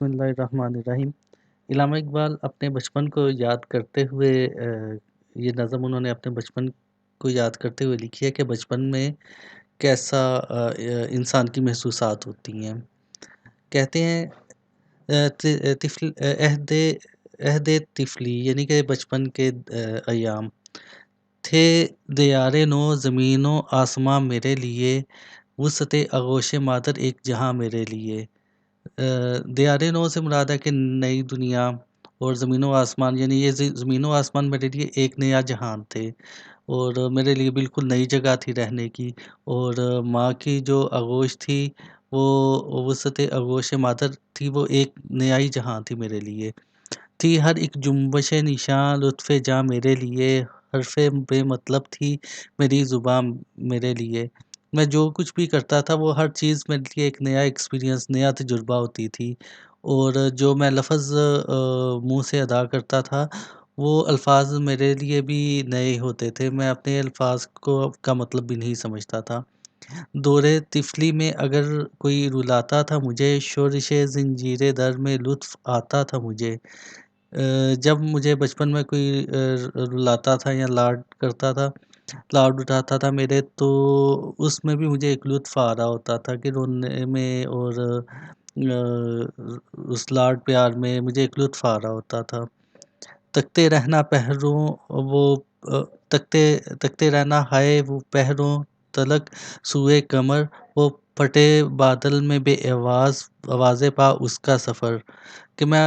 بسم اللہ الرحمن الرحیم۔ علامہ اقبال اپنے بچپن کو یاد کرتے ہوئے یہ نظم انہوں نے اپنے بچپن کو یاد کرتے ہوئے لکھی ہے کہ بچپن میں کیسا انسان کی محسوسات ہوتی ہیں۔ کہتے ہیں طفل عہد طفلی یعنی کہ بچپن کے ایام تھے، دیار نو زمین و آسماں میرے لیے، وسعت آغوش مادر ایک جہاں میرے لیے۔ دیار نو سے مراد ہے کہ نئی دنیا، اور زمین و آسمان یعنی یہ زمین و آسمان میرے لیے ایک نیا جہان تھے، اور میرے لیے بالکل نئی جگہ تھی رہنے کی۔ اور ماں کی جو آغوش تھی وہ وسعت آغوش مادر تھی، وہ ایک نیا ہی جہاں تھی میرے لیے۔ تھی ہر ایک جنبش نشاں لطف جاں میرے لیے، حرف بے مطلب تھی میری زباں میرے لیے۔ میں جو کچھ بھی کرتا تھا وہ ہر چیز میرے لیے ایک نیا ایکسپیرینس، نیا تجربہ ہوتی تھی، اور جو میں لفظ منہ سے ادا کرتا تھا وہ الفاظ میرے لیے بھی نئے ہوتے تھے، میں اپنے الفاظ کا مطلب بھی نہیں سمجھتا تھا۔ دور طفلی میں اگر کوئی رلاتا تھا مجھے، شورش زنجیر در میں لطف آتا تھا مجھے۔ جب مجھے بچپن میں کوئی رلاتا تھا یا لاڈ کرتا تھا، لاڈ اٹھاتا تھا میرے، تو اس میں بھی مجھے ایک لطف آ رہا ہوتا تھا کہ رونے میں، اور اس لاڈ پیار میں مجھے ایک لطف آ رہا ہوتا تھا۔ تکتے رہنا پہروں وہ تکتے رہنا ہائے وہ پہروں تلک سوئے کمر، وہ پھٹے بادل میں بے آواز پا اس کا سفر۔ کہ میں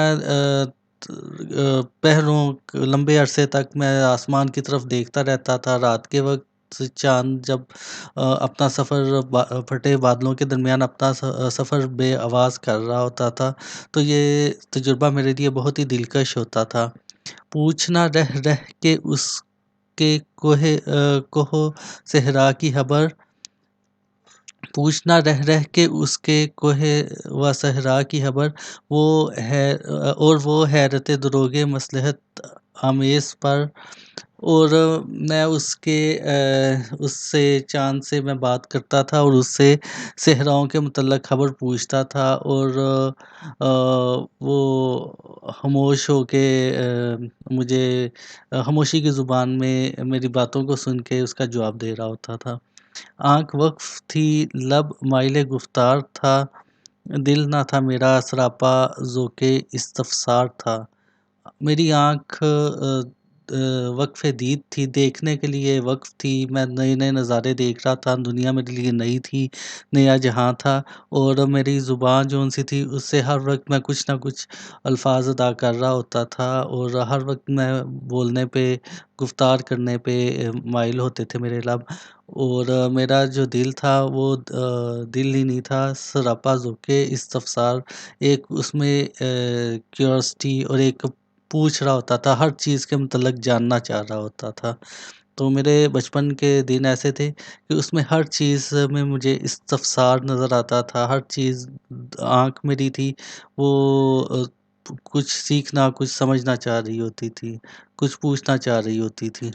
پہروں لمبے عرصے تک میں آسمان کی طرف دیکھتا رہتا تھا، رات کے وقت چاند جب اپنا سفر پھٹے بادلوں کے درمیان اپنا سفر بے آواز کر رہا ہوتا تھا، تو یہ تجربہ میرے لیے بہت ہی دلکش ہوتا تھا۔ پوچھنا رہ رہ کے اس کے کوہ صحرا کی خبر، پوچھنا رہ رہ کے اس کے کوہ و صحرا کی خبر، وہ حیرت دروغ مصلحت آمیز پر۔ اور میں اس سے چاند سے میں بات کرتا تھا، اور اس سے صحراؤں کے متعلق خبر پوچھتا تھا، اور وہ خاموش ہو کے مجھے خاموشی کی زبان میں میری باتوں کو سن کے اس کا جواب دے رہا ہوتا تھا۔ آنکھ وقف تھی، لب مائل گفتار تھا، دل نہ تھا میرا سراپا ذوق استفسار تھا۔ میری آنکھ وقف دید تھی، دیکھنے کے لیے وقف تھی، میں نئے نئے نظارے دیکھ رہا تھا، دنیا میرے لیے نئی تھی، نیا جہاں تھا، اور میری زبان جو سی تھی اس سے ہر وقت میں کچھ نہ کچھ الفاظ ادا کر رہا ہوتا تھا، اور ہر وقت میں بولنے پہ، گفتار کرنے پہ مائل ہوتے تھے میرے لب، اور میرا جو دل تھا وہ دل ہی نہیں تھا، سراپا ذوق استفسار، ایک اس میں کیورسٹی اور ایک پوچھ رہا ہوتا تھا، ہر چیز کے متعلق جاننا چاہ رہا ہوتا تھا۔ تو میرے بچپن کے دن ایسے تھے کہ اس میں ہر چیز میں مجھے استفسار نظر آتا تھا، ہر چیز آنکھ میری تھی وہ کچھ سیکھنا، کچھ سمجھنا چاہ رہی ہوتی تھی، کچھ پوچھنا چاہ رہی ہوتی تھی۔